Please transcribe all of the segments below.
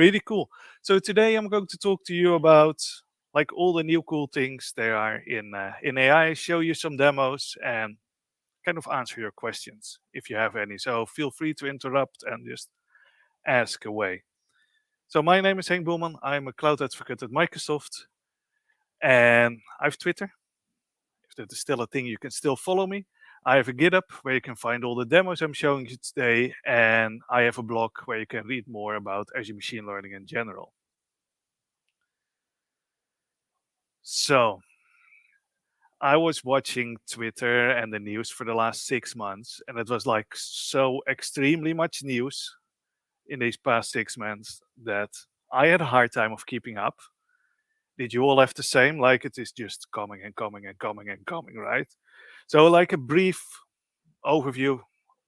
Really cool. So today I'm going to talk to you about like all the new cool things there are in AI, show you some demos and kind of answer your questions if you have any. So feel free to interrupt and just ask away. So my name is Henk Boelman. I'm a cloud advocate at Microsoft and I have Twitter. If that is still a thing, you can still follow me. I have a GitHub where you can find all the demos I'm showing you today, and I have a blog where you can read more about Azure machine learning in general. So I was watching Twitter and the news for the last 6 months, and it was like so extremely much news in these past 6 months that I had a hard time of keeping up. Did you all have the same? Like it is just coming and coming and coming and coming, right? So like a brief overview,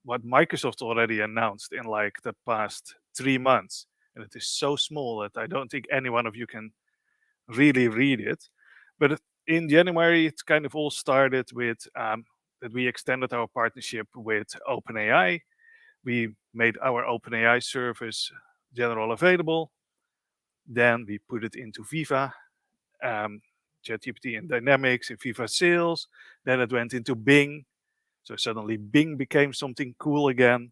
what Microsoft already announced in like the past 3 months, and it is so small that I don't think any one of you can really read it. But in January, it kind of all started with that we extended our partnership with OpenAI. We made our OpenAI service general available. Then we put it into Viva, ChatGPT in Dynamics, in Viva Sales. Then it went into Bing. So suddenly Bing became something cool again.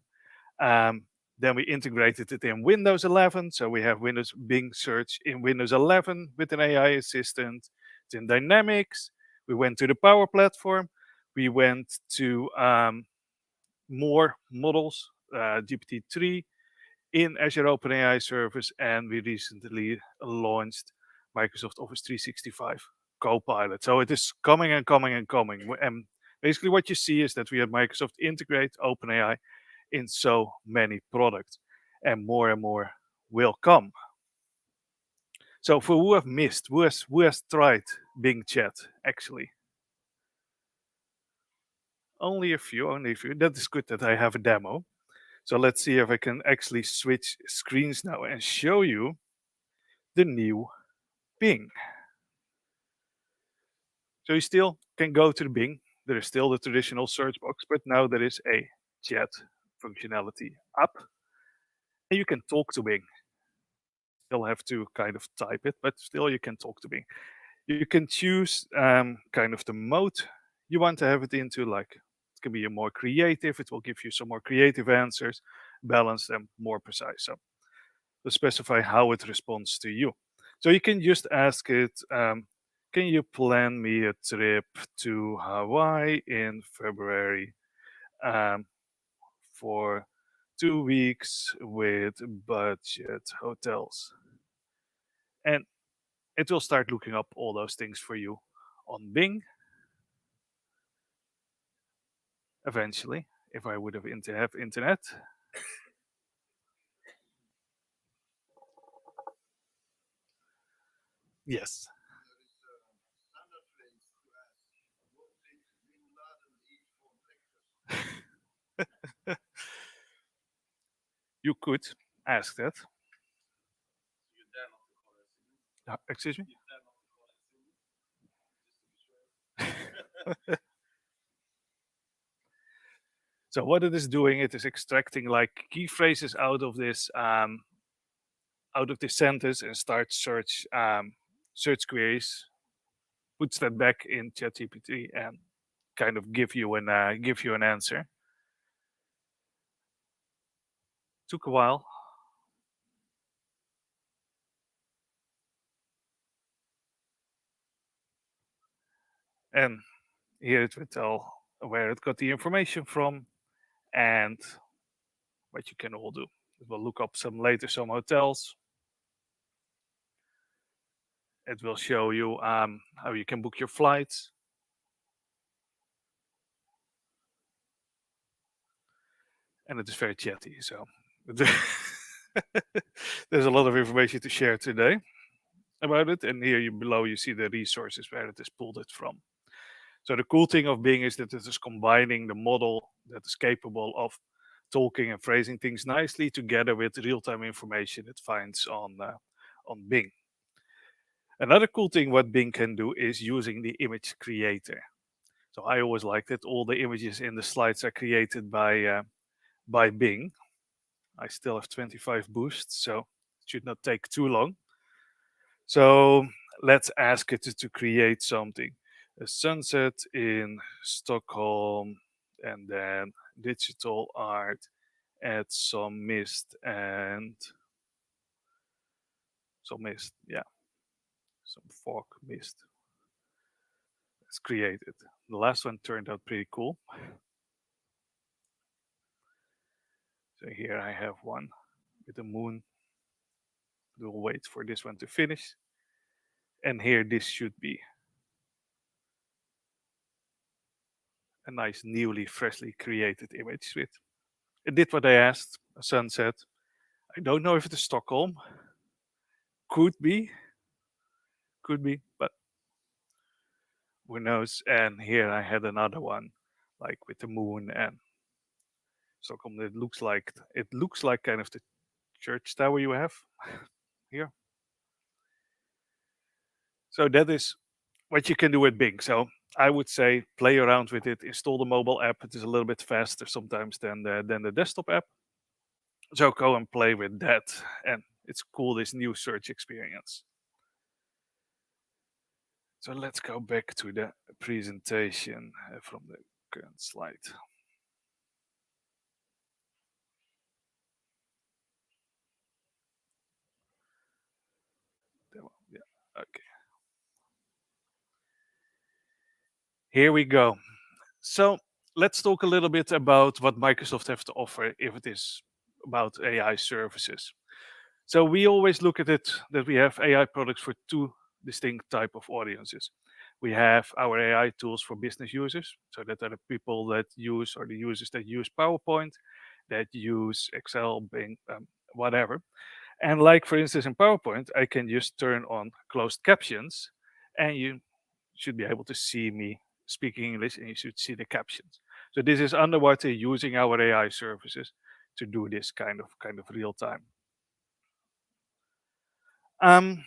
Then we integrated it in Windows 11. So we have Windows Bing search in Windows 11 with an AI assistant. It's in Dynamics. We went to the Power Platform. We went to more models, GPT-3 in Azure OpenAI service. And we recently launched Microsoft Office 365 Co-pilot. So it is coming and coming and coming. And basically what you see is that we at Microsoft integrate OpenAI in so many products, and more will come. So for who have missed, who has tried Bing Chat actually? Only a few. That is good that I have a demo. So let's see if I can actually switch screens now and show you the new Bing. So you still can go to the Bing. There is still the traditional search box, but now there is a chat functionality up. And you can talk to Bing. Still have to kind of type it, but still you can talk to Bing. You can choose kind of the mode you want to have it into, like it can be a more creative, it will give you some more creative answers, balanced and more precise. So to specify how it responds to you. So you can just ask it, can you plan me a trip to Hawaii in February for 2 weeks with budget hotels? And it will start looking up all those things for you on Bing. Eventually, if I would have internet. Yes. You could ask that. Excuse me? So what it is doing, it is extracting like key phrases out of this sentence and starts search queries, puts that back in ChatGPT and kind of give you an answer. Took a while. And here it will tell where it got the information from and what you can all do. It will look up some hotels. It will show you how you can book your flights. And it is very chatty, so there's a lot of information to share today about it. And here below you see the resources where it is pulled it from. So the cool thing of Bing is that it is combining the model that is capable of talking and phrasing things nicely together with real-time information it finds on Bing. Another cool thing what Bing can do is using the image creator. So I always like that all the images in the slides are created by Bing. I still have 25 boosts, so it should not take too long. So let's ask it to create something. A sunset in Stockholm, and then digital art, add some mist and some mist, yeah, some fog mist. Let's create it. The last one turned out pretty cool. So here I have one with the moon. We'll wait for this one to finish. And here this should be a nice newly freshly created image with. It did what I asked, a sunset. I don't know if it is Stockholm. Could be, but who knows. And here I had another one, like with the moon and Stockholm. It looks like kind of the church tower you have here. So that is what you can do with Bing. So I would say play around with it, install the mobile app. It is a little bit faster sometimes than the desktop app. So go and play with that. And it's cool, this new search experience. So let's go back to the presentation from the current slide. Yeah, okay. Here we go. So let's talk a little bit about what Microsoft have to offer if it is about AI services. So we always look at it that we have AI products for two distinct type of audiences. We have our AI tools for business users, so that are the people that use, or the users that use PowerPoint, that use Excel, Bing, whatever. And like for instance in PowerPoint, I can just turn on closed captions, and you should be able to see me speaking English, and you should see the captions. So this is underwater using our AI services to do this kind of real time. Um,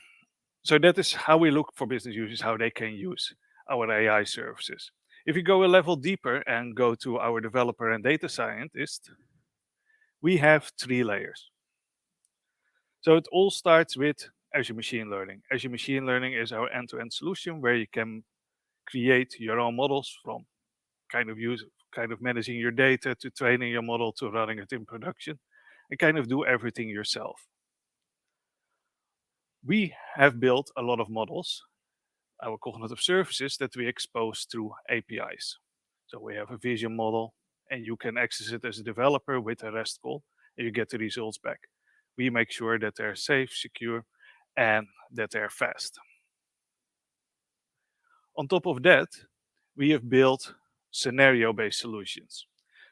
so that is how we look for business users, how they can use our AI services. If you go a level deeper and go to our developer and data scientist, we have 3 layers. So it all starts with Azure Machine Learning. Azure Machine Learning is our end-to-end solution where you can create your own models, from kind of managing your data to training your model to running it in production, and kind of do everything yourself. We have built a lot of models, our cognitive services, that we expose through APIs. So we have a vision model, and you can access it as a developer with a REST call, and you get the results back. We make sure that they're safe, secure, and that they're fast. On top of that, we have built scenario-based solutions.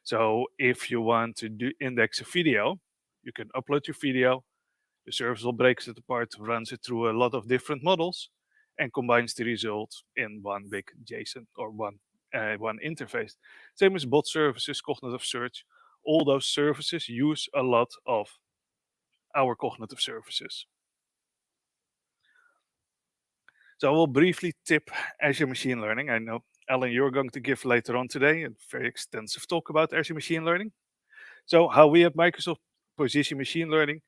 So if you want to index a video, you can upload your video, the service will break it apart, runs it through a lot of different models, and combines the results in one big JSON, or one interface. Same as bot services, cognitive search. All those services use a lot of our cognitive services. So I will briefly tip Azure Machine Learning. I know, Alan, you're going to give later on today a very extensive talk about Azure Machine Learning. So how we at Microsoft position machine learning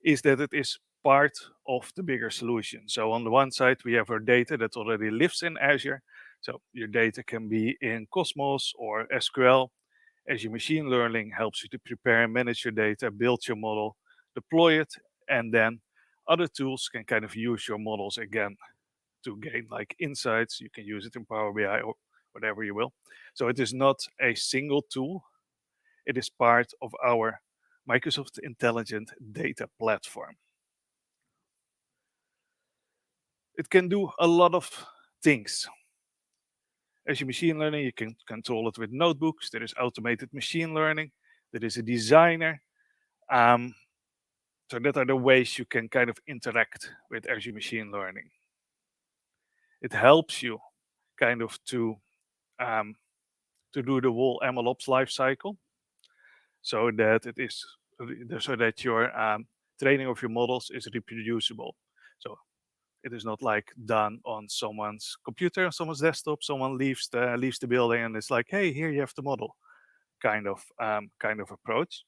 is that it is part of the bigger solution. So on the one side, we have our data that already lives in Azure. So your data can be in Cosmos or SQL. Azure Machine Learning helps you to prepare and manage your data, build your model, deploy it, and then other tools can kind of use your models again to gain like insights. You can use it in Power BI or whatever you will. So it is not a single tool. It is part of our Microsoft Intelligent Data Platform. It can do a lot of things. Azure Machine Learning, you can control it with notebooks. There is automated machine learning. There is a designer. So that are the ways you can kind of interact with Azure Machine Learning. It helps you kind of to do the whole MLOps lifecycle, so that it is so that your training of your models is reproducible. So it is not like done on someone's computer, someone's desktop. Someone leaves the building and it's like, hey, here you have the model, kind of approach.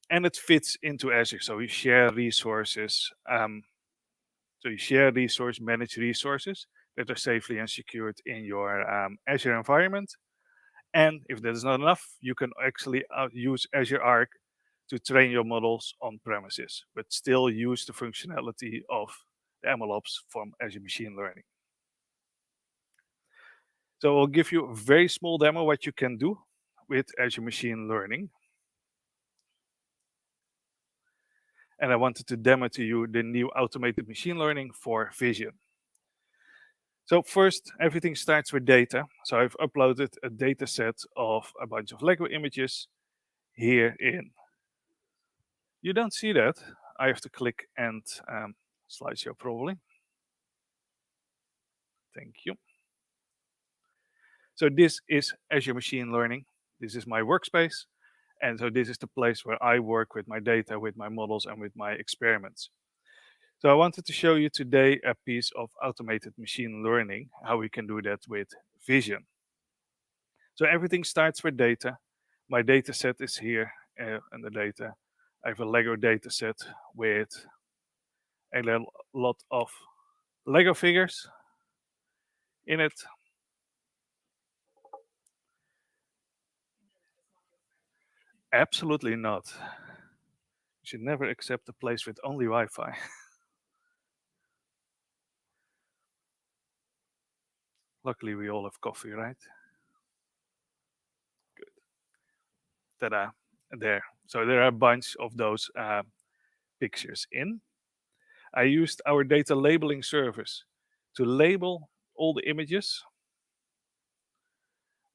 and it fits into Azure. So you share resources. So you share resources, manage resources that are safely and secured in your Azure environment. And if that is not enough, you can actually use Azure Arc to train your models on premises, but still use the functionality of the MLOps from Azure Machine Learning. So I'll give you a very small demo what you can do with Azure Machine Learning. And I wanted to demo to you the new automated machine learning for vision. So first, everything starts with data. So I've uploaded a data set of a bunch of Lego images here in. You don't see that. I have to click and slideshow probably. Thank you. So this is Azure Machine Learning. This is my workspace. And so this is the place where I work with my data, with my models, and with my experiments. So I wanted to show you today a piece of automated machine learning, how we can do that with vision. So everything starts with data. My data set is here, and the data. I have a Lego data set with a lot of Lego figures in it. Absolutely not. You should never accept a place with only Wi-Fi. Luckily, we all have coffee, right? Good. Ta-da. There. So there are a bunch of those pictures in. I used our data labeling service to label all the images.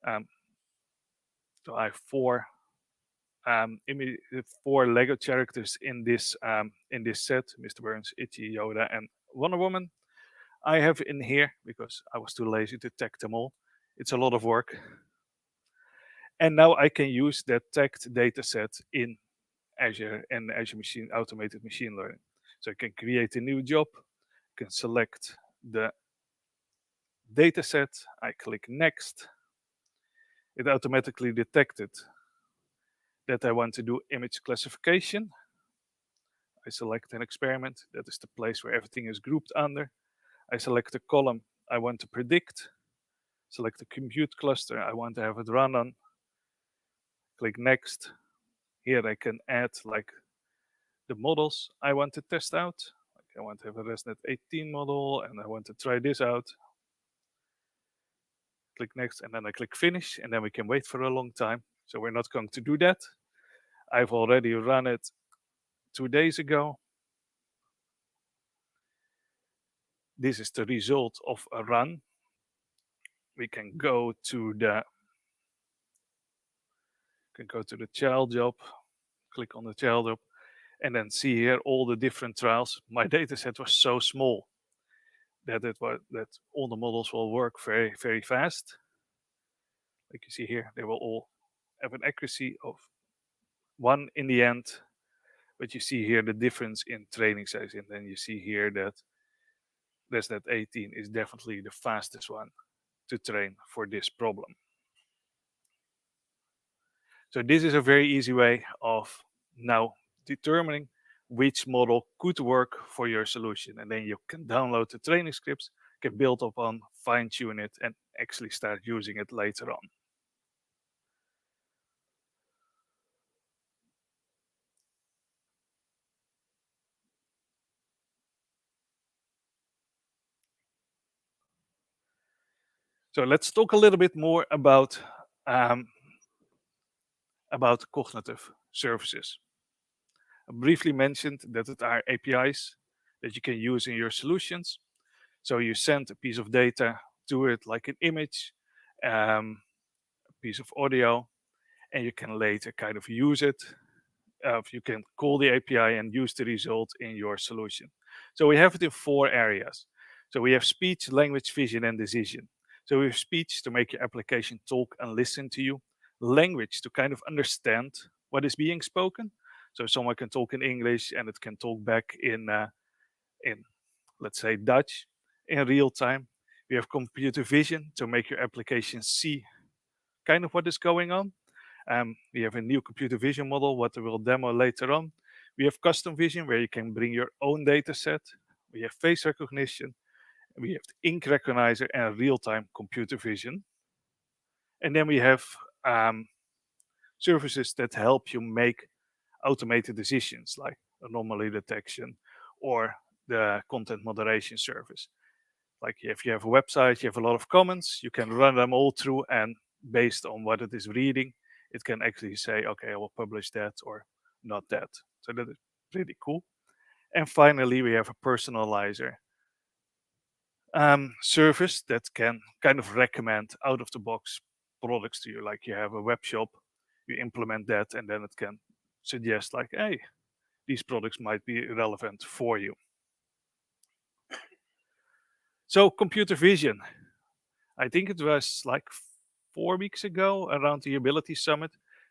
So I have four Lego characters in this set: Mr. Burns, Itchy, Yoda, and Wonder Woman. I have in here because I was too lazy to tag them all. It's a lot of work. And now I can use that tagged data set in Azure and Azure Automated Machine Learning. So I can create a new job, can select the data set, I click next. It automatically detected that I want to do image classification. I select an experiment, that is the place where everything is grouped under. I select the column I want to predict, select the compute cluster I want to have it run on, click next. Here I can add like the models I want to test out. Like I want to have a ResNet 18 model and I want to try this out. Click next and then I click finish and then we can wait for a long time. So we're not going to do that. I've already run it 2 days ago. This is the result of a run. We can go to the child job, click on the child job, and then see here all the different trials. My data set was so small that all the models will work very, very fast. Like you see here, they will all have an accuracy of 1 in the end. But you see here the difference in training size, and then you see here that ResNet 18 is definitely the fastest one to train for this problem. So this is a very easy way of now determining which model could work for your solution. And then you can download the training scripts, can build upon, fine tune it, and actually start using it later on. So let's talk a little bit more about cognitive services. I briefly mentioned that there are APIs that you can use in your solutions. So you send a piece of data to it, like an image, a piece of audio, and you can later kind of use it. You can call the API and use the result in your solution. So we have it in 4 areas. So we have speech, language, vision, and decision. So we have speech to make your application talk and listen to you. Language to kind of understand what is being spoken. So someone can talk in English and it can talk back in let's say Dutch in real time. We have computer vision to make your application see kind of what is going on. We have a new computer vision model, what I will demo later on. We have custom vision, where you can bring your own data set. We have face recognition. We have ink recognizer and real-time computer vision. And then we have services that help you make automated decisions, like anomaly detection or the content moderation service. Like if you have a website, you have a lot of comments, you can run them all through, and based on what it is reading, it can actually say, okay, I will publish that or not that. So that is pretty cool. And finally, we have a personalizer service that can kind of recommend out of the box products to you. Like you have a web shop, you implement that, and then it can suggest, like, hey, these products might be relevant for you. So computer vision, I think it was like 4 weeks ago around the Ability Summit,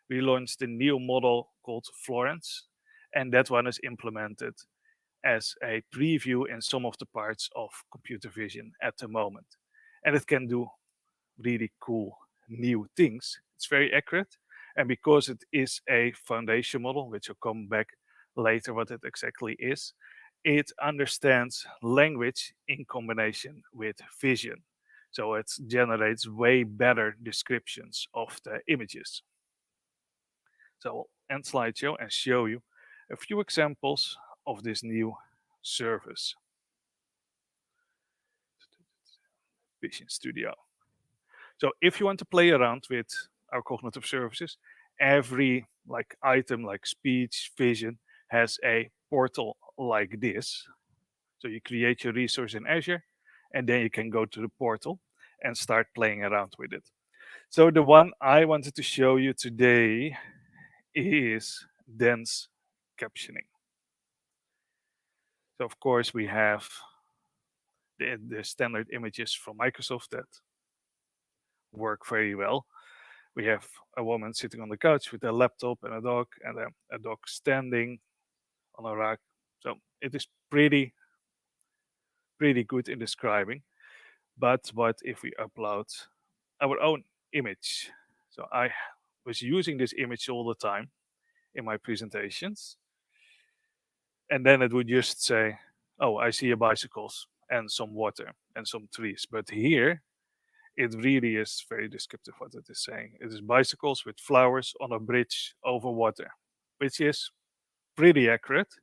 we launched a new model called Florence, and that one is implemented as a preview in some of the parts of computer vision at the moment. And it can do really cool new things. It's very accurate. And because it is a foundation model, which will come back later what it exactly is, it understands language in combination with vision. So it generates way better descriptions of the images. So I'll end slideshow and show you a few examples of this new service. Vision Studio. So if you want to play around with our cognitive services, every like item like speech, vision has a portal like this. So you create your resource in Azure, and then you can go to the portal and start playing around with it. So the one I wanted to show you today is dense captioning. So of course we have the standard images from Microsoft that work very well. We have a woman sitting on the couch with a laptop and a dog standing on a rack. So it is pretty good in describing. But what if we upload our own image? So I was using this image all the time in my presentations, and then it would just say, oh, I see a bicycles and some water and some trees. But here it really is very descriptive what it is saying. It is bicycles with flowers on a bridge over water, which is pretty accurate.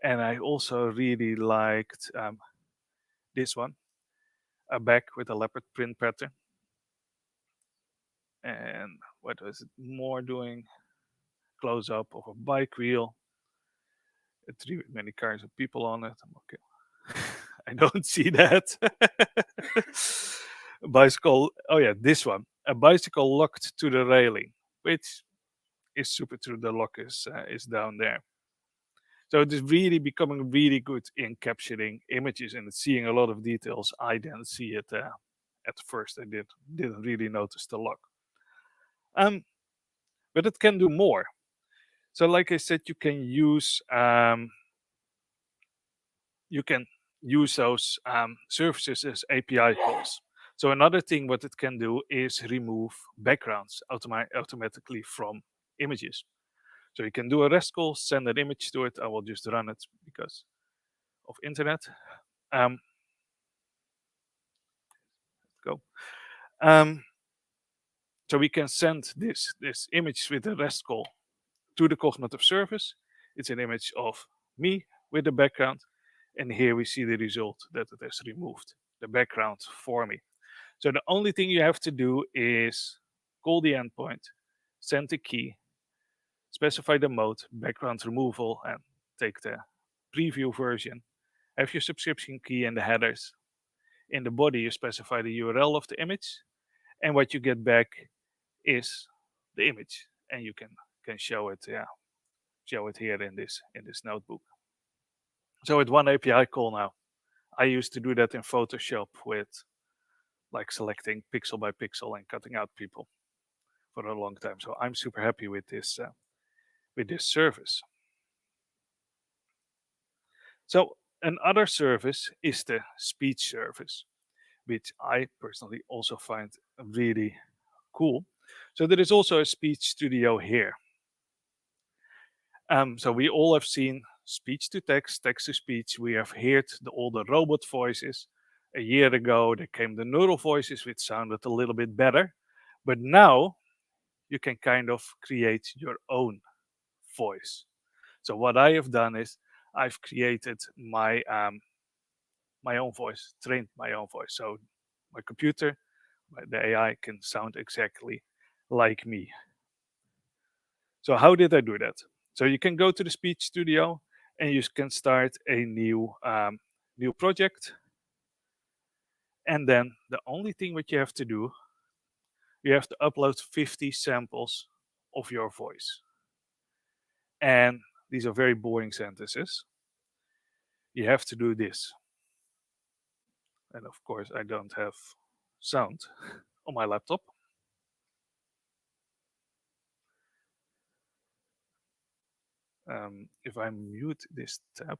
And I also really liked this one, a bag with a leopard print pattern. And what was it more doing? Close up of a bike wheel, a tree with many cars of people on it. Okay. I don't see that. Bicycle. Oh yeah, this one. A bicycle locked to the railing, which is super true. The lock is down there. So it is really becoming really good in capturing images and seeing a lot of details. I didn't see it at first. I didn't really notice the lock. But it can do more. So like I said, you can use those services as API calls. So another thing what it can do is remove backgrounds automatically from images. So you can do a REST call, send an image to it. I will just run it because of internet. Go. So we can send this image with a REST call to the cognitive service. It's an image of me with the background, and here we see the result that it has removed the background for me. So the only thing you have to do is call the endpoint, send the key, specify the mode, background removal, and take the preview version. Have your subscription key in the headers. In the body, you specify the URL of the image, and what you get back is the image, and you can show it, show it here in this notebook. So with one API call now, I used to do that in Photoshop with like selecting pixel by pixel and cutting out people for a long time. So I'm super happy with this service. So another service is the speech service, which I personally also find really cool. So there is also a speech studio here. So we all have seen speech to text, text to speech. We have heard all the robot voices. A year ago, there came the neural voices, which sounded a little bit better. But now you can kind of create your own voice. So what I have done is I've created my own voice, trained my own voice. So my computer, the AI can sound exactly like me. So how did I do that? So you can go to the speech studio and you can start a new project. And then the only thing what you have to do, you have to upload 50 samples of your voice. And these are very boring sentences. You have to do this. And of course, I don't have sound on my laptop. If I mute this tab,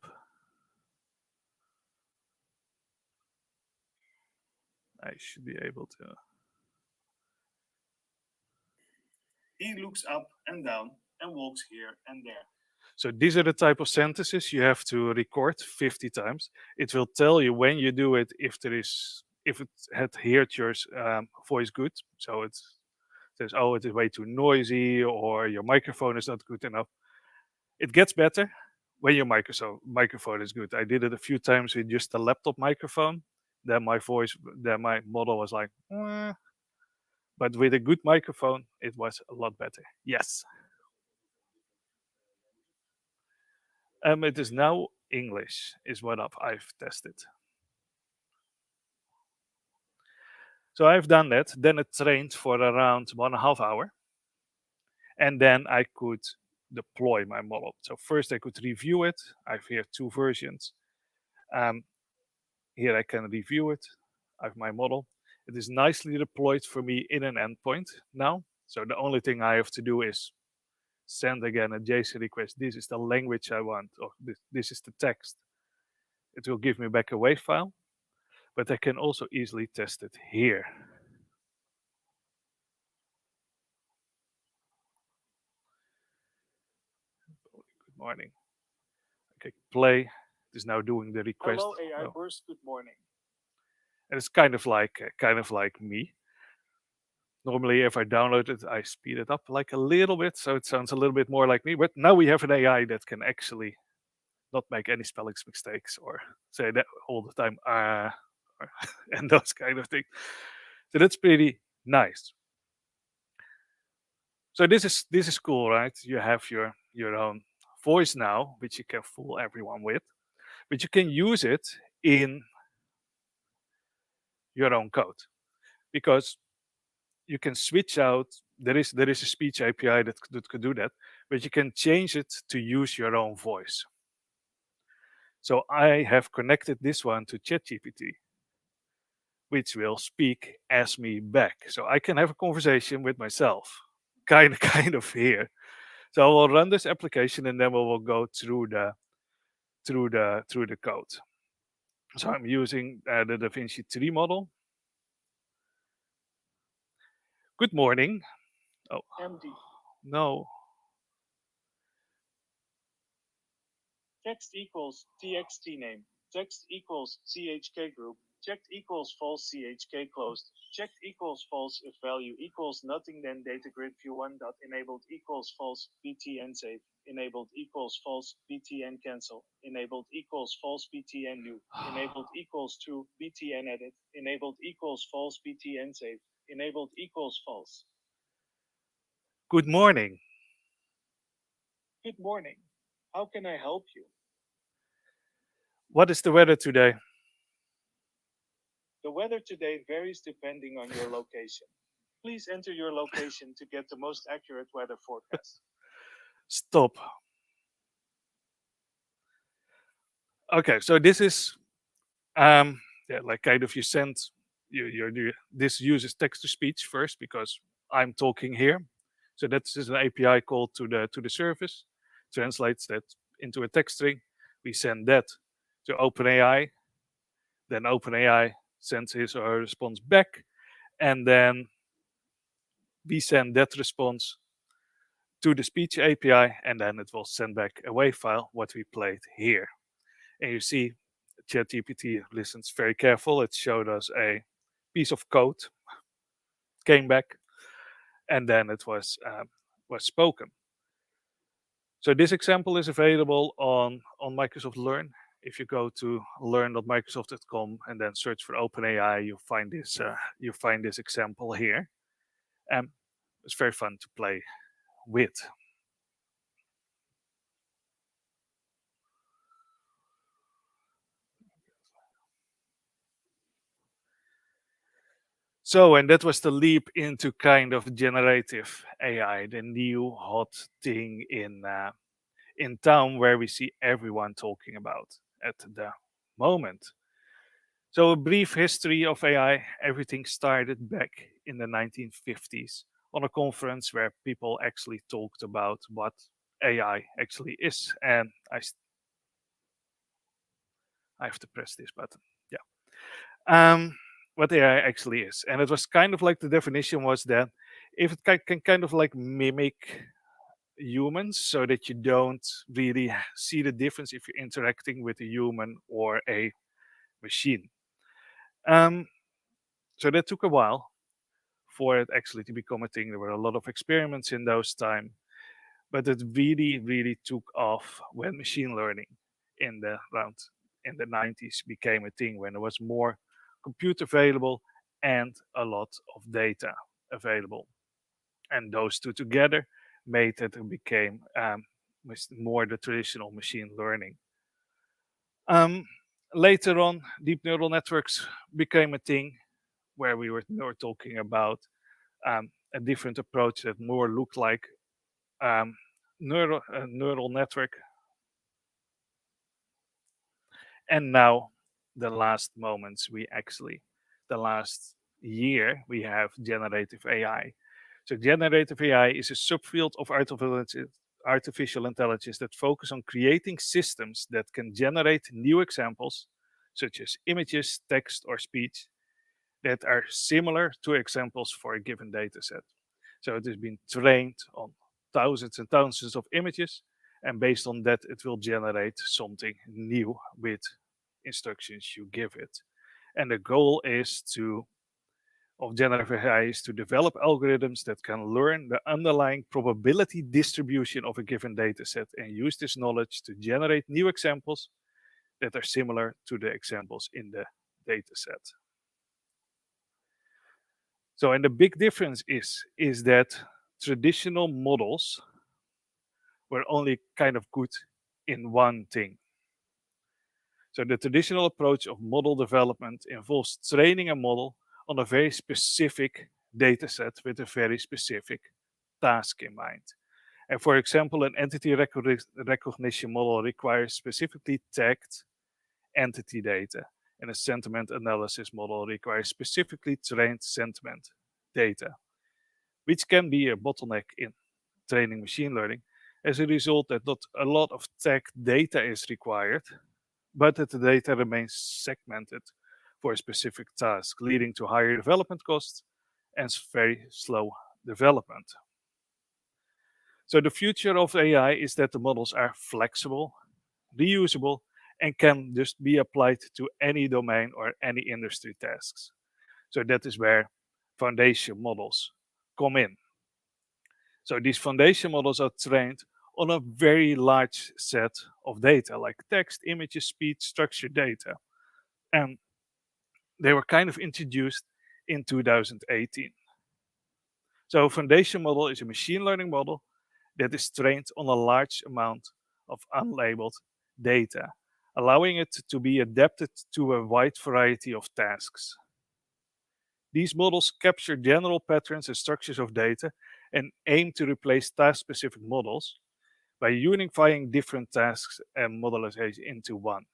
I should be able to. He looks up and down and walks here and there. So these are the type of sentences you have to record 50 times. It will tell you when you do it if it had heard your voice good. So it says, oh, it is way too noisy, or your microphone is not good enough. It gets better when your microphone is good. I did it a few times with just a laptop microphone. Then my model was like, "Eh." But with a good microphone, it was a lot better. Yes. It is now English, is what I've tested. So I've done that. Then it trained for around 1.5 hours. And then I could deploy my model. So first I could review it. I've here 2 versions. Here I can review it. I have my model. It is nicely deployed for me in an endpoint now. So the only thing I have to do is send again a JSON request. This is the language I want, or this is the text. It will give me back a WAV file, but I can also easily test it here. Good morning. Okay, play. It is now doing the request. Hello AI Burst, good morning. And it's kind of like me. Normally, if I download it, I speed it up like a little bit, so it sounds a little bit more like me. But now we have an AI that can actually not make any spelling mistakes or say that all the time, and those kind of things. So that's pretty nice. So this is cool, right? You have your own voice now, which you can fool everyone with, but you can use it in your own code because you can switch out. There is a speech API that could do that, but you can change it to use your own voice. So I have connected this one to ChatGPT, which will speak as me back. So I can have a conversation with myself, kind of here. So I will run this application and then we will go through the code. So I'm using the DaVinci 3 model. Good morning. Oh, MD. no. Text equals txt name. Text equals chk group. Checked equals false chk closed. Checked equals false if value equals nothing, then data grid view 1 dot enabled equals false btn save. Enabled equals false btn cancel. Enabled equals false btn new. Enabled equals true btn edit. Enabled equals false btn save. Enabled equals false. Good morning. Good morning. How can I help you? What is the weather today? The weather today varies depending on your location. Please enter your location to get the most accurate weather forecast. Stop. Okay, so this is like kind of you send this uses text to speech first because I'm talking here. So that's just an API call to the service, translates that into a text string. We send that to OpenAI. Then OpenAI sends his or her response back, and then we send that response to the speech API, and then it will send back a WAV file, what we played here. And you see ChatGPT listens very careful. It showed us a piece of code, came back, and then it was spoken. So this example is available on Microsoft Learn. If you go to learn.microsoft.com and then search for OpenAI, you find this example here. And it's very fun to play with. So, and that was the leap into kind of generative AI, the new hot thing in town where we see everyone talking about at the moment. So, a brief history of AI. Everything started back in the 1950s on a conference where people actually talked about what AI actually is. And I have to press this button. Yeah. What AI actually is. And it was kind of like the definition was that if it can kind of like mimic humans so that you don't really see the difference if you're interacting with a human or a machine. So that took a while for it actually to become a thing. There were a lot of experiments in those time, but it really, really took off when machine learning in the 90s became a thing, when there was more compute available and a lot of data available. And those two together made it became more the traditional machine learning. Later on, deep neural networks became a thing where we were talking about a different approach that more looked like neural network. And now, the last year, we have generative AI. So generative AI is a subfield of artificial intelligence that focus on creating systems that can generate new examples, such as images, text, or speech, that are similar to examples for a given data set. So it has been trained on thousands and thousands of images, and based on that, it will generate something new with instructions you give it. And the goal of generative AI is to develop algorithms that can learn the underlying probability distribution of a given data set and use this knowledge to generate new examples that are similar to the examples in the data set. So, and the big difference is that traditional models were only kind of good in one thing. So the traditional approach of model development involves training a model on a very specific data set with a very specific task in mind. And for example, an entity recognition model requires specifically tagged entity data, and a sentiment analysis model requires specifically trained sentiment data, which can be a bottleneck in training machine learning as a result that not a lot of tagged data is required, but that the data remains segmented for a specific task, leading to higher development costs and very slow development. So the future of AI is that the models are flexible, reusable, and can just be applied to any domain or any industry tasks. So that is where foundation models come in. So these foundation models are trained on a very large set of data, like text, images, speech, structured data. And they were kind of introduced in 2018. So a foundation model is a machine learning model that is trained on a large amount of unlabeled data, allowing it to be adapted to a wide variety of tasks. These models capture general patterns and structures of data and aim to replace task-specific models by unifying different tasks and modelization into one.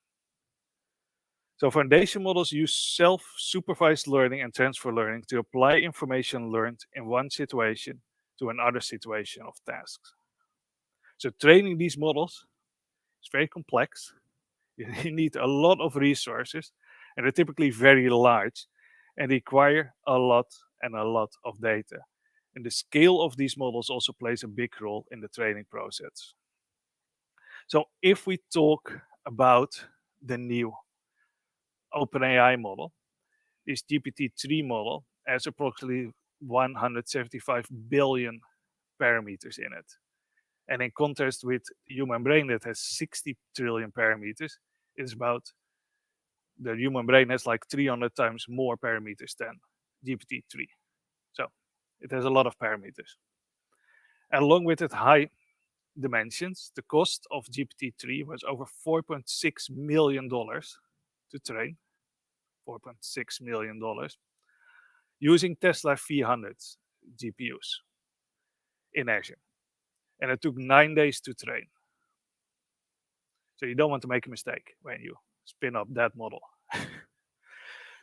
So foundation models use self-supervised learning and transfer learning to apply information learned in one situation to another situation of tasks. So training these models is very complex. You need a lot of resources, and they're typically very large and require a lot of data. And the scale of these models also plays a big role in the training process. So if we talk about the new OpenAI model, this GPT-3 model has approximately 175 billion parameters in it. And in contrast with the human brain that has 60 trillion parameters, it's about the human brain has like 300 times more parameters than GPT-3. So it has a lot of parameters. And along with its high dimensions, the cost of GPT-3 was over $4.6 million to train, $4.6 million, using Tesla V100 GPUs in Azure. And it took 9 days to train. So you don't want to make a mistake when you spin up that model.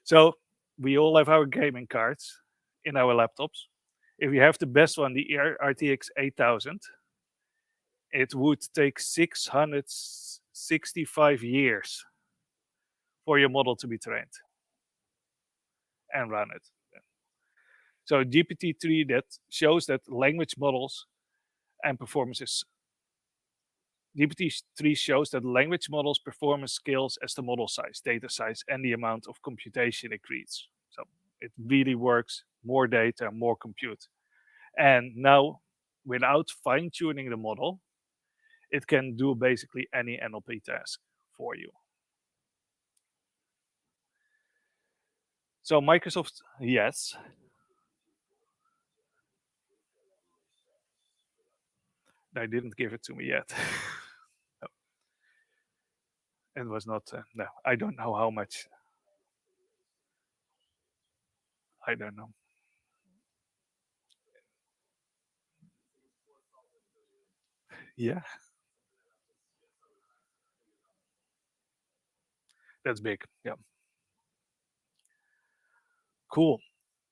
So we all have our gaming cards in our laptops. If you have the best one, the RTX 8000, it would take 665 years for your model to be trained and run it. So GPT-3 that shows that language models and performances. GPT-3 shows that language models' performance scales as the model size, data size, and the amount of computation increases. So it really works, more data, more compute. And now, without fine-tuning the model, it can do basically any NLP task for you. So Microsoft, yes. They didn't give it to me yet. No. It was not, no, I don't know how much. I don't know. Yeah, that's big. Yeah. Cool.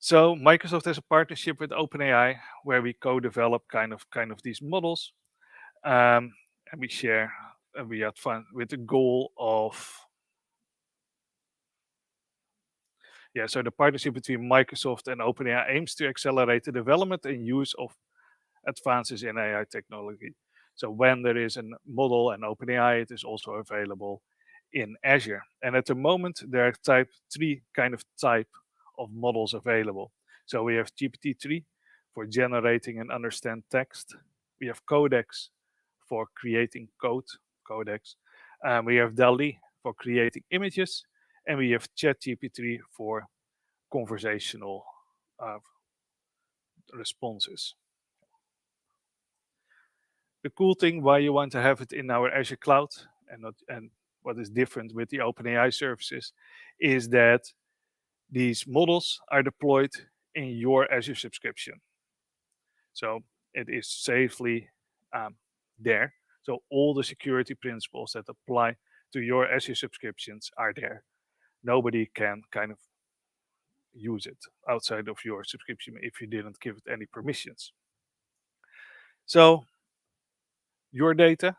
So Microsoft has a partnership with OpenAI where we co-develop kind of these models, and we share and we have fun with the goal of So the partnership between Microsoft and OpenAI aims to accelerate the development and use of advances in AI technology. So when there is a model in OpenAI, it is also available in Azure. And at the moment, there are three type of models available. So we have GPT-3 for generating and understand text. We have Codex for creating code, Codex. We have DALL-E for creating images. And we have ChatGPT for conversational responses. The cool thing why you want to have it in our Azure cloud and what is different with the OpenAI services is that these models are deployed in your Azure subscription. So it is safely there. So all the security principles that apply to your Azure subscriptions are there. Nobody can use it outside of your subscription if you didn't give it any permissions. So your data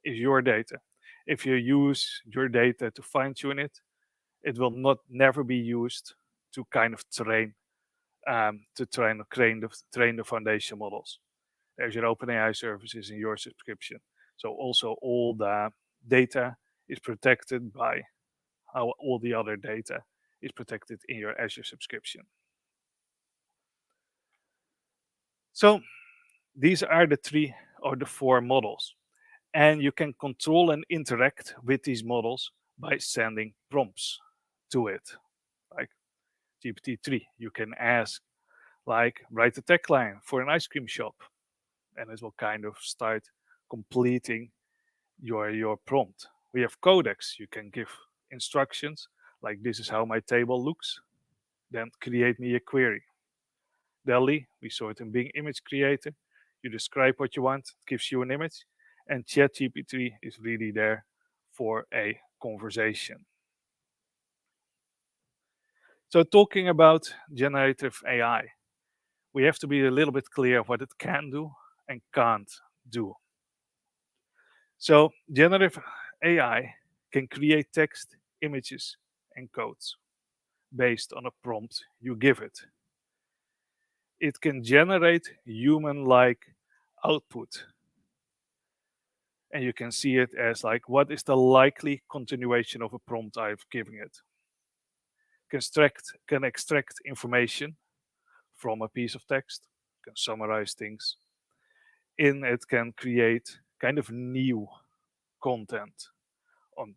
is your data. If you use your data to fine tune it, it will never be used to train train the foundation models. There's your OpenAI services in your subscription. So also all the data is protected by how all the other data is protected in your Azure subscription. So these are the three or the four models. And you can control and interact with these models by sending prompts to it. Like GPT-3, you can ask, like, write a tagline for an ice cream shop. And it will start completing your prompt. We have Codex, you can give instructions, like this is how my table looks. Then create me a query. DALL-E, we saw it in Bing Image Creator. You describe what you want, it gives you an image. And ChatGPT is really there for a conversation. So talking about generative AI, we have to be a little bit clear what it can do and can't do. So generative AI can create text, images, and codes based on a prompt you give it. it can generate human-like output. And you can see it as like, what is the likely continuation of a prompt I've given it? Can extract information from a piece of text, can summarize things. In it can create kind of new content on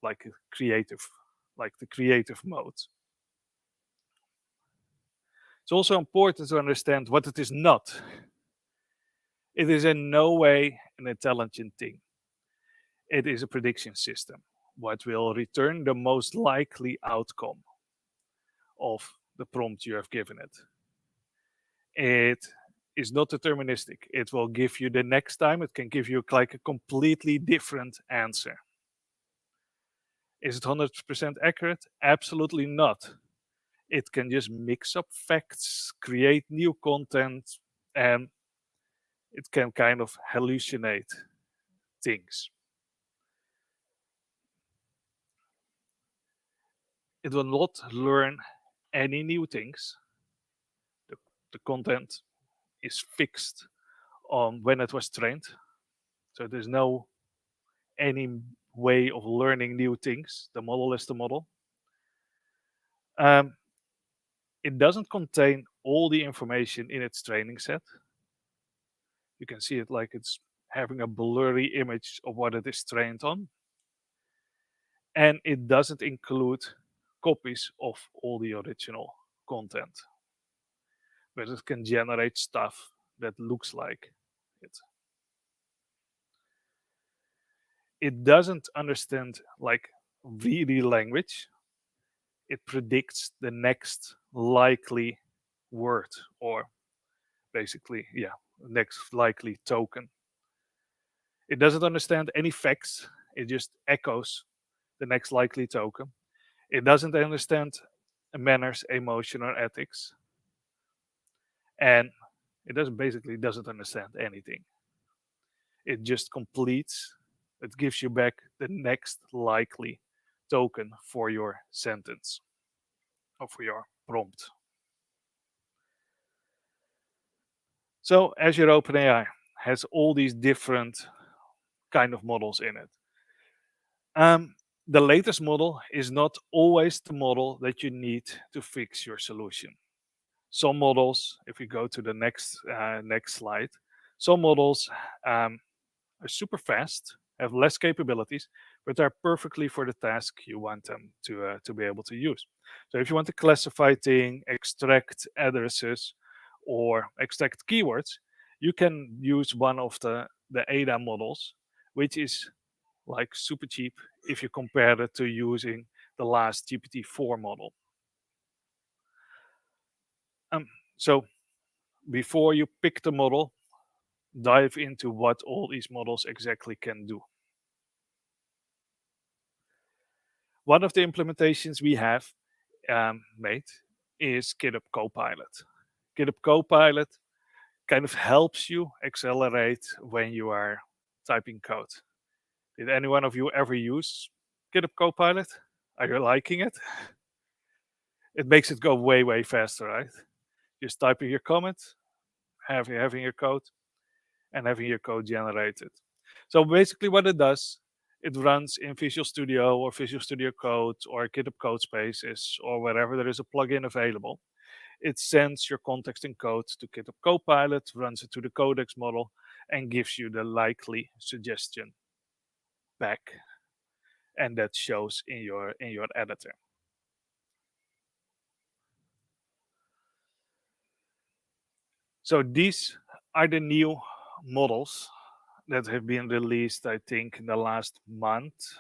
like the creative mode. It's also important to understand what it is not. It is in no way an intelligent thing. It is a prediction system, what will return the most likely outcome of the prompt you have given it. It is not deterministic. It will give you the next time, it can give you like a completely different answer. Is it 100% accurate? Absolutely not. It can just mix up facts, create new content, and it can kind of hallucinate things. It will not learn any new things. The content is fixed on when it was trained. So there's no any way of learning new things. The model is the model. It doesn't contain all the information in its training set. You can see it like it's having a blurry image of what it is trained on. And it doesn't include copies of all the original content, but it can generate stuff that looks like it. It doesn't understand like really language. It predicts the next likely word, or basically, yeah, next likely token. It doesn't understand any facts. It just echoes the next likely token. It doesn't understand manners, emotion, or ethics. And it doesn't understand anything. It just completes, it gives you back the next likely token for your sentence or for your prompt. So Azure OpenAI has all these different kind of models in it. The latest model is not always the model that you need to fix your solution. Some models, if we go to the next slide, some models are super fast, have less capabilities, but are perfectly for the task you want them to be able to use. So if you want to classify things, extract addresses, or extract keywords, you can use one of the ADA models, which is like super cheap if you compare it to using the last GPT-4 model. So before you pick the model, dive into what all these models exactly can do. One of the implementations we have made is GitHub Co-pilot. GitHub Co-pilot kind of helps you accelerate when you are typing code. Did any one of you ever use GitHub Co-pilot? Are you liking it? It makes it go way, way faster, right? Just typing your comment, having your code, and having your code generated. So basically what it does, it runs in Visual Studio or Visual Studio Code or GitHub Codespaces or wherever there is a plugin available. It sends your context and code to GitHub Copilot, runs it to the codex model, and gives you the likely suggestion back. And that shows in your editor. So these are the new models that have been released, I think, in the last month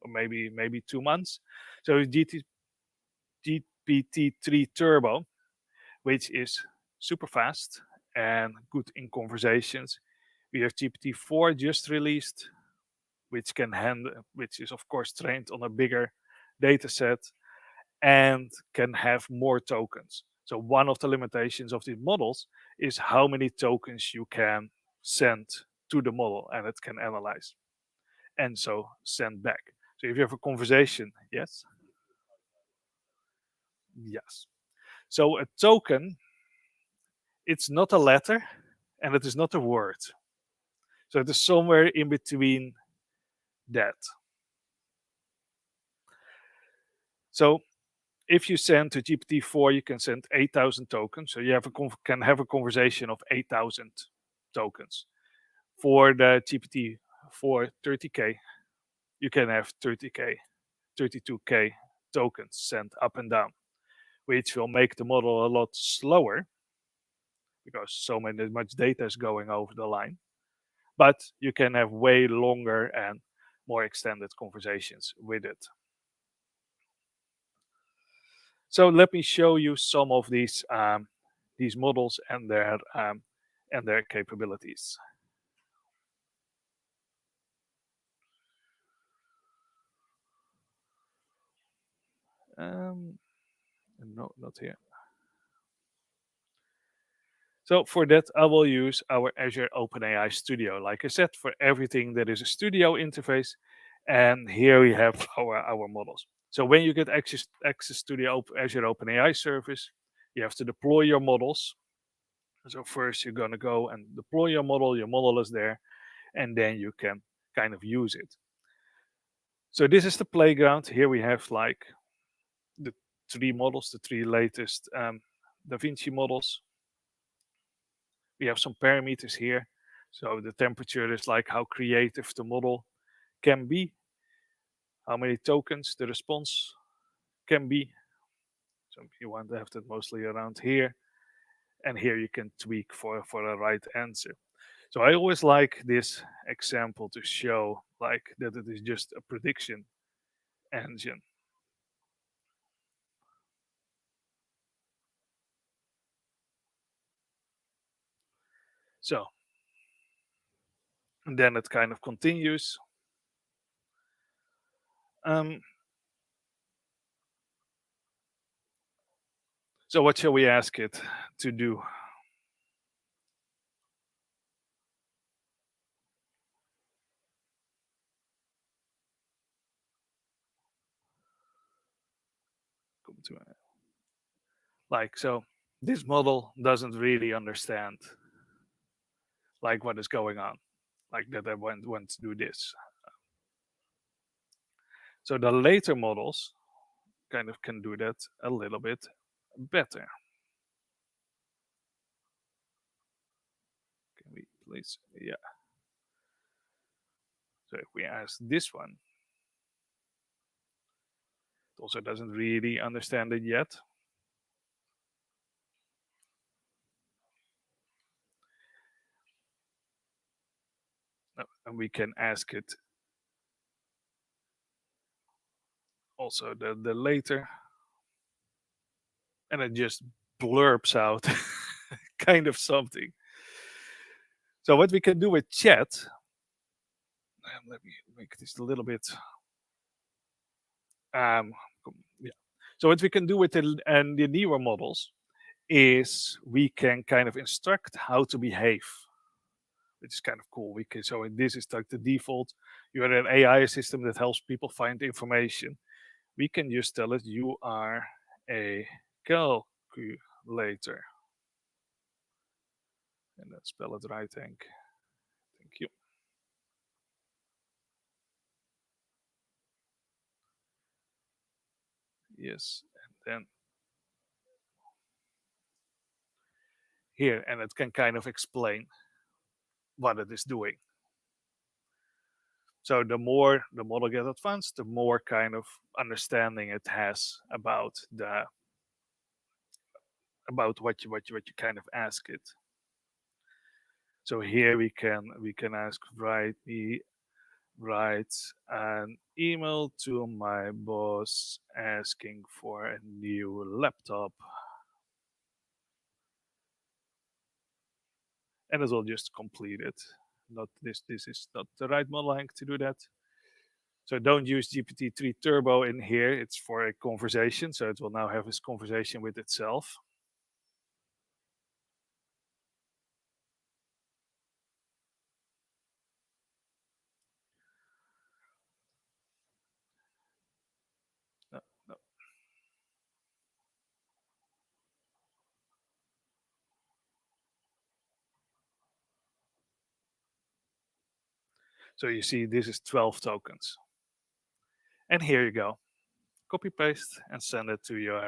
or maybe 2 months. So GPT-3 Turbo, which is super fast and good in conversations. We have GPT-4 just released, which is of course trained on a bigger data set and can have more tokens. So one of the limitations of these models is how many tokens you can send to the model and it can analyze and so send back. So if you have a conversation, yes. So a token It's not a letter and it is not a word. So it is somewhere in between that. So if you send to GPT-4, you can send 8,000 tokens. So you can have a conversation of 8,000 tokens. For the GPT-4 30K, you can have 30K, 32K tokens sent up and down, which will make the model a lot slower because much data is going over the line. But you can have way longer and more extended conversations with it. So let me show you some of these models and their capabilities. No, not here. So for that, I will use our Azure OpenAI Studio. Like I said, for everything that is a studio interface. And here we have our models. So when you get access to the Azure OpenAI service, you have to deploy your models. So first you're going to go and deploy your model is there, and then you can kind of use it. So this is the playground. Here we have like the three models, the three latest DaVinci models. We have some parameters here. So the temperature is like how creative the model can be, how many tokens the response can be. So you want to have that mostly around here. And here you can tweak for a right answer. So I always like this example to show like that it is just a prediction engine. So, and then it kind of continues. So what shall we ask it to do? Like, so this model doesn't really understand like what is going on, like that I want to do this. So the later models kind of can do that a little bit better. Can we please? Yeah. So if we ask this one, it also doesn't really understand it yet. No, and we can ask it also the later, and it just blurbs out kind of something. So what we can do with chat, let me make this a little bit yeah. So what we can do with the newer models is we can kind of instruct how to behave, which is kind of cool. So this is like the default. You are an AI system that helps people find information. We can just tell it you are a calculator, and let's spell it right. Thank you. Yes, and then here, and it can kind of explain what it is doing. So the more the model gets advanced, the more kind of understanding it has about what you kind of ask it. So here we can ask write an email to my boss asking for a new laptop, and it will just complete it. Not this is not the right model to do that. So don't use GPT-3 Turbo in here. It's for a conversation, so it will now have this conversation with itself. No, no. So you see this is 12 tokens. And here you go. Copy paste and send it to your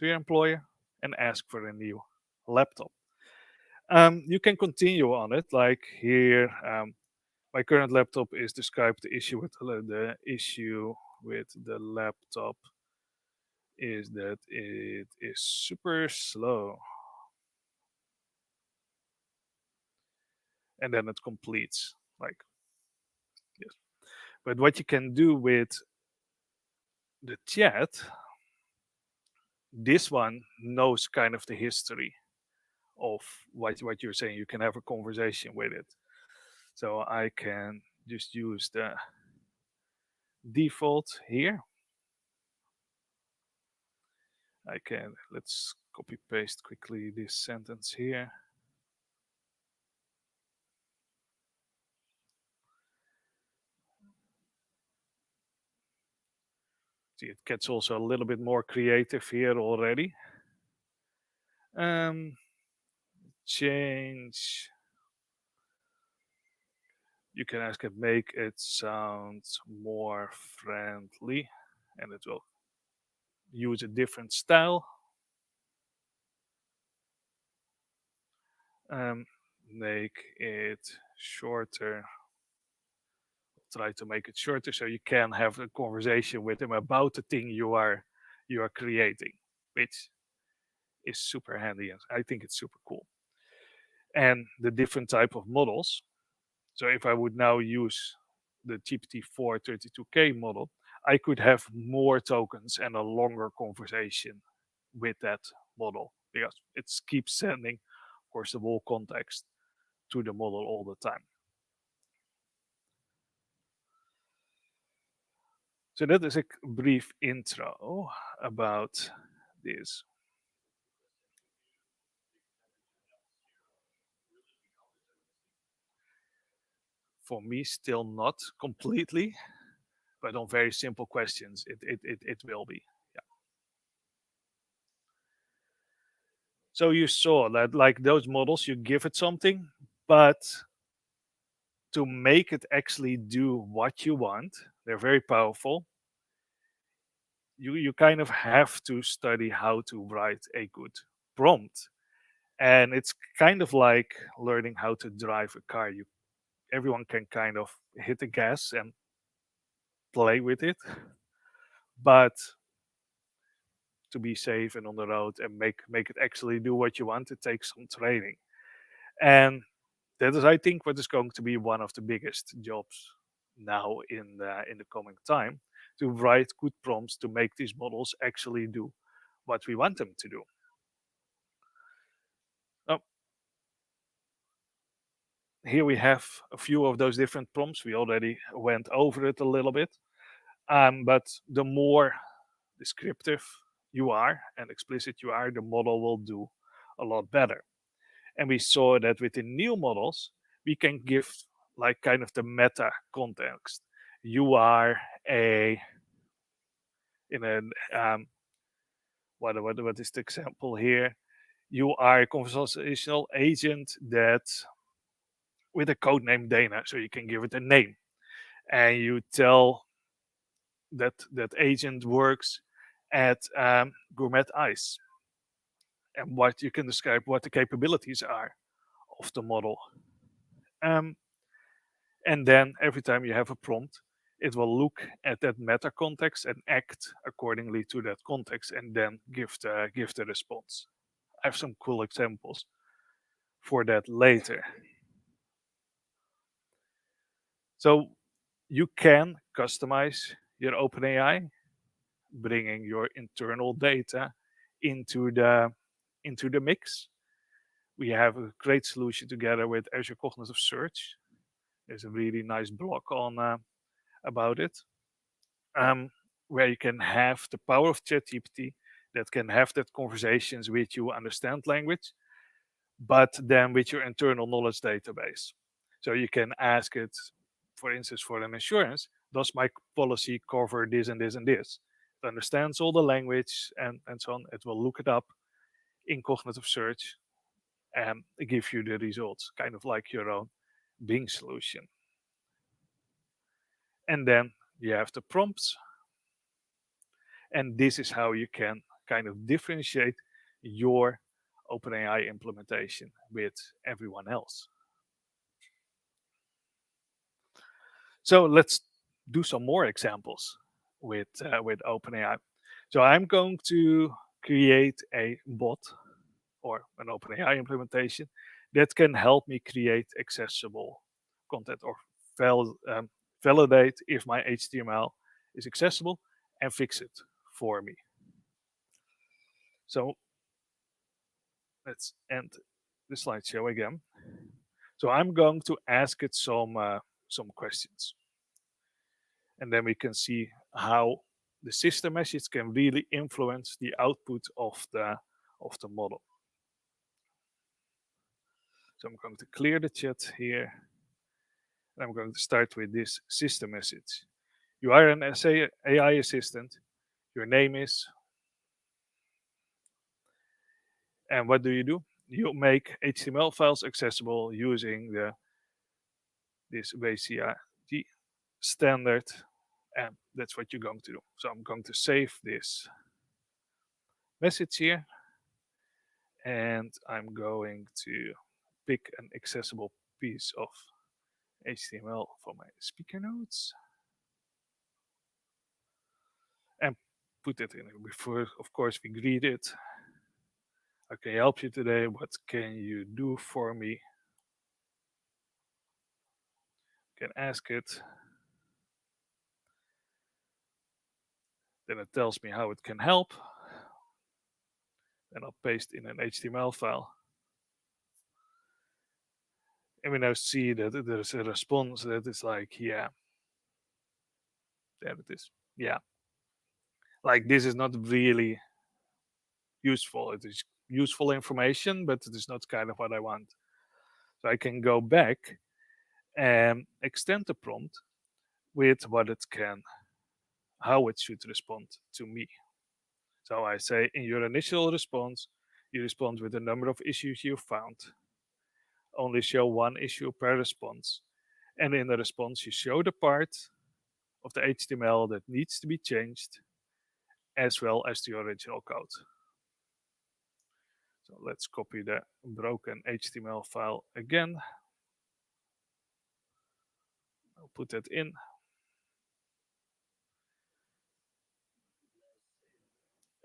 employer and ask for a new laptop. You can continue on it, like here. My current laptop is described. The issue with the laptop is that it is super slow, and then it completes like yes. But what you can do with the chat, this one knows kind of the history of what you're saying. You can have a conversation with it. So I can just use the default here. Let's copy paste quickly this sentence here. See, it gets also a little bit more creative here already. Change. You can ask it, make it sound more friendly, and it will use a different style. Make it shorter. Try to make it shorter so you can have a conversation with him about the thing you are creating, which is super handy, and I think it's super cool. And the different type of models. So if I would now use the GPT-4 32K model, I could have more tokens and a longer conversation with that model because it keeps sending, of course, the whole context to the model all the time. So that is a brief intro about this. For me, still not completely, but on very simple questions, it will be. Yeah. So you saw that, like those models, you give it something, but to make it actually do what you want, they're very powerful. You kind of have to study how to write a good prompt, and it's kind of like learning how to drive a car. Everyone can kind of hit the gas and play with it, but to be safe and on the road and make it actually do what you want, it takes some training. And that is, I think, what is going to be one of the biggest jobs now in the coming time, to write good prompts to make these models actually do what we want them to do. Now, here we have a few of those different prompts. We already went over it a little bit, but the more descriptive you are and explicit you are, the model will do a lot better. And we saw that with the new models, we can give like kind of the meta context. You are a in a what is the example here? You are a conversational agent that with a code name Dana, so you can give it a name, and you tell that agent works at Gourmet Ice, and what you can describe what the capabilities are of the model. And then every time you have a prompt, it will look at that meta context and act accordingly to that context, and then give the response. I have some cool examples for that later. So you can customize your OpenAI, bringing your internal data into the mix. We have a great solution together with Azure Cognitive Search. There's a really nice blog on about it, where you can have the power of ChatGPT that can have that conversations with you, understand language, but then with your internal knowledge database. So you can ask it, for instance, for an insurance, does my policy cover this and this and this? It understands all the language and so on. It will look it up in cognitive search and give you the results, kind of like your own Bing solution. And then you have the prompts. And this is how you can kind of differentiate your OpenAI implementation with everyone else. So let's do some more examples with OpenAI. So I'm going to create a bot or an OpenAI implementation that can help me create accessible content or validate if my HTML is accessible and fix it for me. So let's end the slideshow again. So I'm going to ask it some questions, and then we can see how the system message can really influence the output of the model. So I'm going to clear the chat here. And I'm going to start with this system message. You are an AI assistant. Your name is, and what do? You make HTML files accessible using this WCAG standard, and that's what you're going to do. So I'm going to save this message here, and I'm going to pick an accessible piece of HTML for my speaker notes and put it in. Before, of course, we greet it. I can help you today. What can you do for me? Can ask it. Then it tells me how it can help. Then I'll paste in an HTML file. And we now see that there's a response that is like, yeah, there it is. Yeah. Like this is not really useful. It is useful information, but it is not kind of what I want. So I can go back and extend the prompt with what it can, how it should respond to me. So I say in your initial response, you respond with the number of issues you found. Only show one issue per response. And in the response, you show the part of the HTML that needs to be changed, as well as the original code. So let's copy the broken HTML file again. I'll put that in.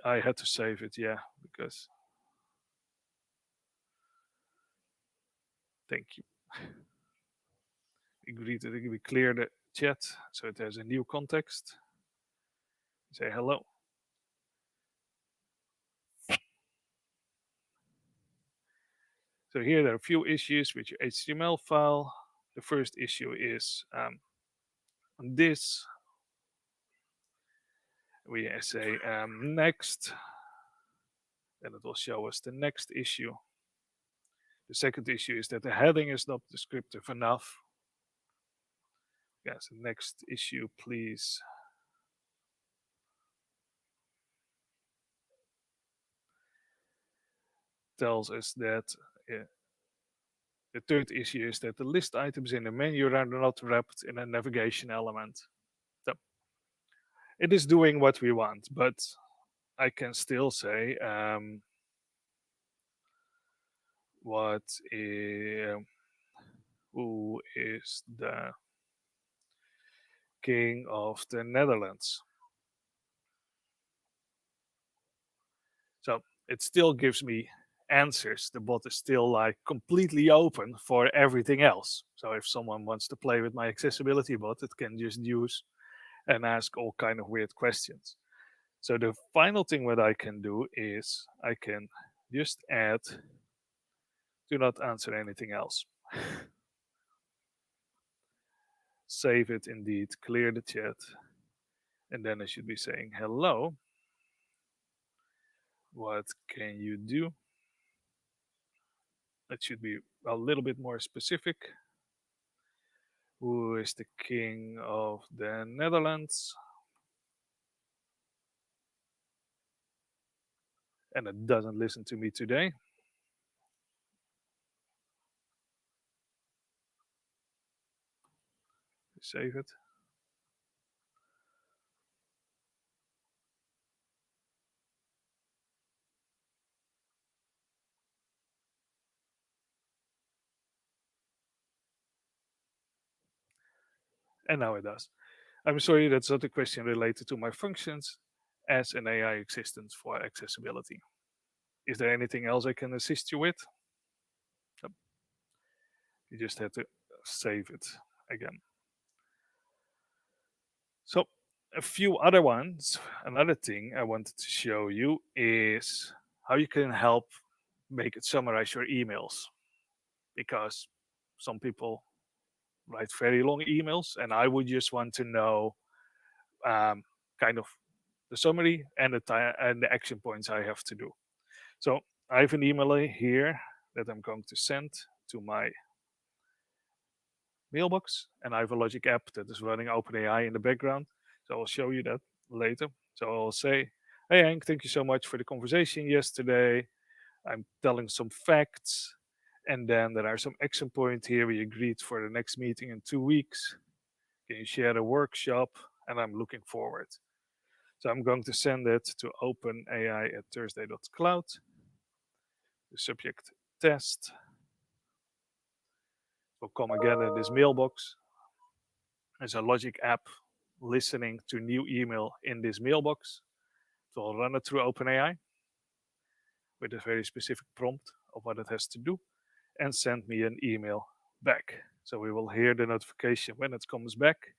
I had to save it, yeah, because thank you. We clear the chat so it has a new context. Say hello. So here there are a few issues with your HTML file. The first issue is this. We say next, and it will show us the next issue. The second issue is that the heading is not descriptive enough. Yes, next issue, please. Tells us that the third issue is that the list items in the menu are not wrapped in a navigation element. So it is doing what we want, but I can still say what is, who is the king of the Netherlands. So it still gives me answers. The bot is still like completely open for everything else. So if someone wants to play with my accessibility bot, it can just use and ask all kind of weird questions. So the final thing what I can do is I can just add do not answer anything else. Save it indeed, clear the chat, and then I should be saying hello. What can you do? That should be a little bit more specific. Who is the king of the Netherlands? And it doesn't listen to me today. Save it. And now it does. I'm sorry, that's not a question related to my functions as an AI assistant for accessibility. Is there anything else I can assist you with? Nope. You just had to save it again. So a few other ones. Another thing I wanted to show you is how you can help make it summarize your emails, because some people write very long emails, and I would just want to know um, kind of the summary and and the action points I have to do. So I have an email here that I'm going to send to my mailbox, and I have a logic app that is running OpenAI in the background. So I'll show you that later. So I'll say, "Hey Hank, thank you so much for the conversation yesterday. I'm telling some facts, and then there are some action points here. We agreed for the next meeting in 2 weeks. Can you share a workshop? And I'm looking forward." So I'm going to send it to OpenAI at Thursday.cloud. The subject test will come again in this mailbox. There's a logic app listening to new email in this mailbox. So I'll run it through OpenAI with a very specific prompt of what it has to do and send me an email back. So we will hear the notification when it comes back.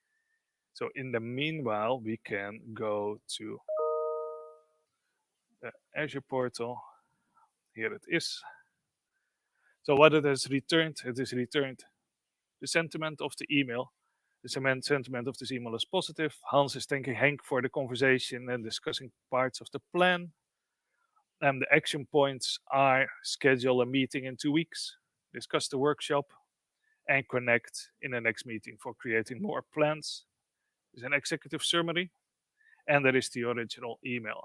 So in the meanwhile, we can go to the Azure portal. Here it is. So what it has returned, it has returned the sentiment of the email. The sentiment of this email is positive. Hans is thanking Henk for the conversation and discussing parts of the plan. And the action points are schedule a meeting in 2 weeks, discuss the workshop, and connect in the next meeting for creating more plans. There's an executive summary, and there is the original email.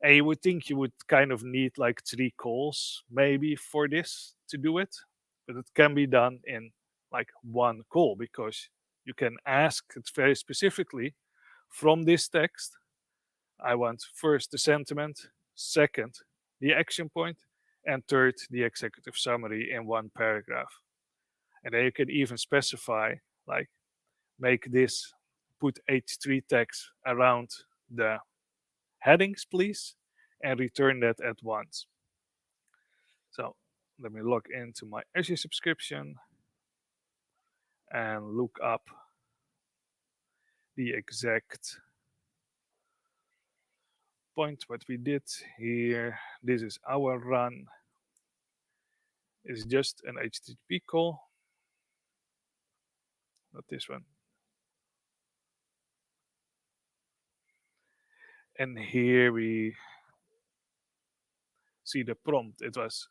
And you would think you would kind of need like 3 calls maybe for this to do it, but it can be done in like 1 call, because you can ask it very specifically from this text. I want first the sentiment, second the action point, and third the executive summary in 1 paragraph. And then you can even specify like make this, put H3 text around the headings, please, and return that at once. So let me log into my Azure subscription and look up the exact point what we did here. This is our run. It's just an HTTP call, not this one. And here we see the prompt. It was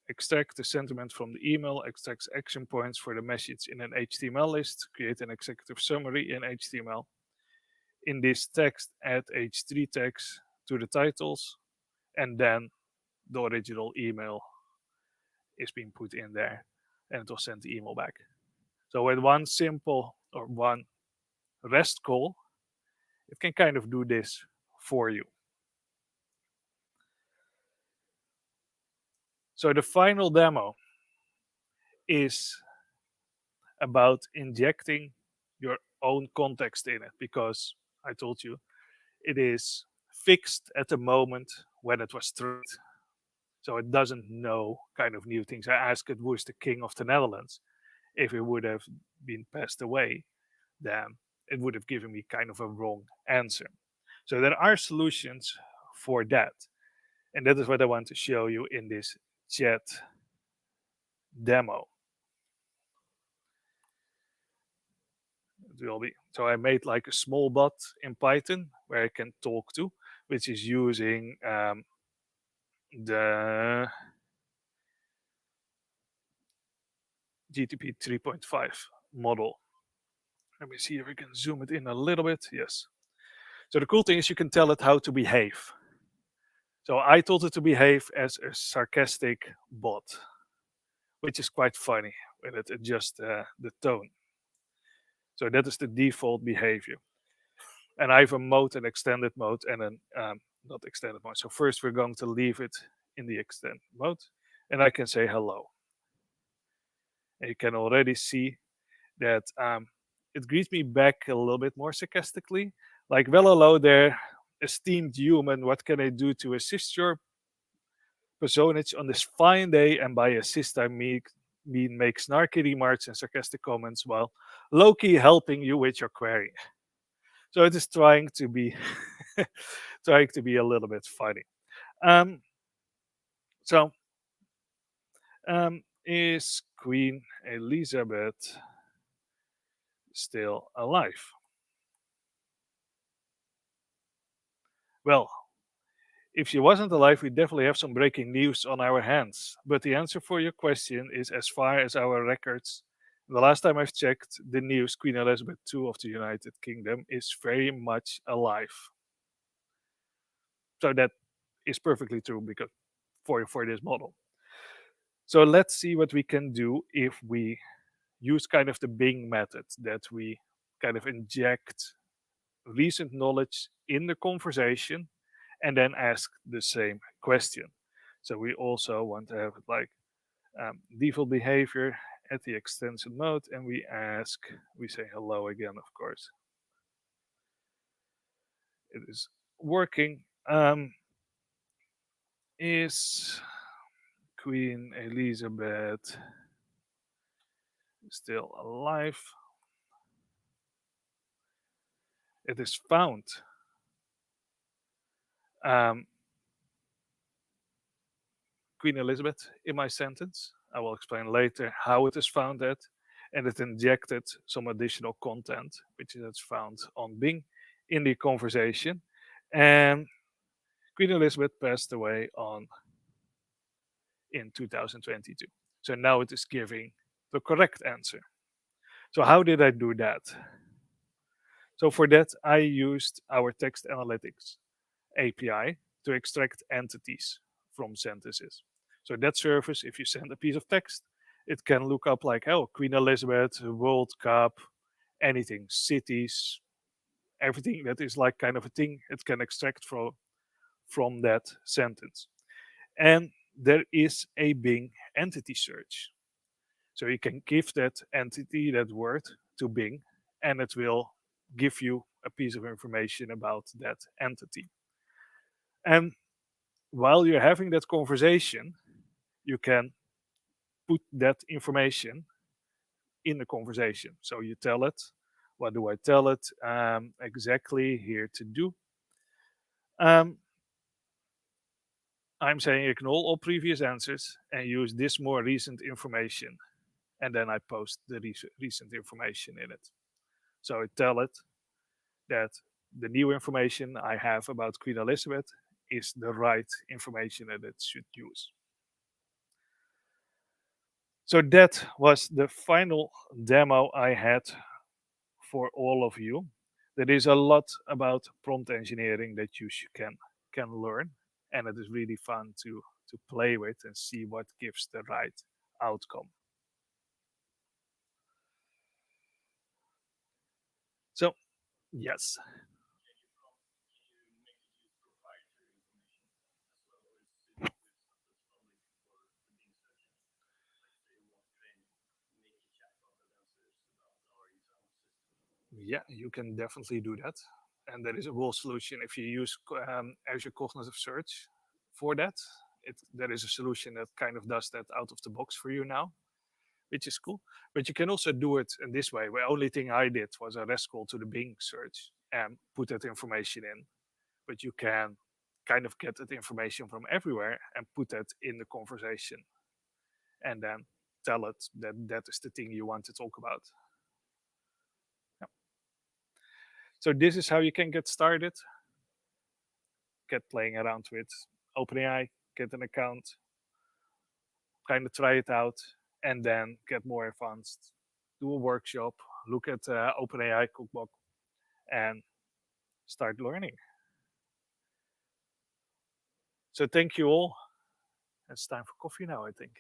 extract the sentiment from the email, extract action points for the message in an HTML list, create an executive summary in HTML. In this text, add H3 text to the titles, and then the original email is being put in there, and it will send the email back. So with one simple or one REST call, it can kind of do this for you. So the final demo is about injecting your own context in it, because I told you it is fixed at the moment when it was trained. So it doesn't know kind of new things. I asked it, who is the king of the Netherlands? If it would have been passed away, then it would have given me kind of a wrong answer. So there are solutions for that. And that is what I want to show you in this chat demo. It will be, so I made like a small bot in Python where I can talk to, which is using the GTP 3.5 model. Let me see if we can zoom it in a little bit. Yes. So the cool thing is you can tell it how to behave. So I told it to behave as a sarcastic bot, which is quite funny when it adjusts the tone. So that is the default behavior. And I have a mode, an extended mode, and an not extended mode. So first we're going to leave it in the extended mode, and I can say hello. And you can already see that it greets me back a little bit more sarcastically, like, well, hello there, esteemed human. What can I do to assist your personage on this fine day? And by assist, I mean make snarky remarks and sarcastic comments while low-key helping you with your query. So it is trying to be trying to be a little bit funny. Um, so is Queen Elizabeth still alive? Well, if she wasn't alive, we definitely have some breaking news on our hands. But the answer for your question is, as far as our records, the last time I've checked the news, Queen Elizabeth II of the United Kingdom is very much alive. So that is perfectly true because for this model. So let's see what we can do if we use kind of the Bing method, that we kind of inject recent knowledge in the conversation and then ask the same question. So we also want to have it like default behavior at the extension mode, and we say hello again, of course. It is working. Is Queen Elizabeth still alive? It is found. Um, Queen Elizabeth in my sentence. I will explain later how it is found at, and it injected some additional content, which is found on Bing, in the conversation. And Queen Elizabeth passed away in 2022. So now it is giving the correct answer. So how did I do that? So for that, I used our text analytics API to extract entities from sentences. So that service, if you send a piece of text, it can look up like, oh, Queen Elizabeth, World Cup, anything, cities, everything that is like kind of a thing, it can extract from that sentence. And there is a Bing entity search. So you can give that entity, that word, to Bing, and it will give you a piece of information about that entity. And while you're having that conversation, you can put that information in the conversation. So you tell it, what do I tell it exactly here to do? Um, I'm saying ignore all previous answers and use this more recent information. And then I post the recent information in it. So I tell it that the new information I have about Queen Elizabeth is the right information that it should use. So that was the final demo I had for all of you. There is a lot about prompt engineering that you can learn, and it is really fun to play with and see what gives the right outcome. So yes, yeah, you can definitely do that, and there is a whole solution if you use Azure Cognitive Search for that. There is a solution that kind of does that out of the box for you now, which is cool. But you can also do it in this way. The only thing I did was a REST call to the Bing search and put that information in. But you can kind of get that information from everywhere and put that in the conversation and then tell it that that is the thing you want to talk about. Yeah. So this is how you can get started, get playing around with OpenAI, get an account, kind of try it out, and then get more advanced. Do a workshop, look at OpenAI cookbook, and start learning. So thank you all. It's time for coffee now, I think.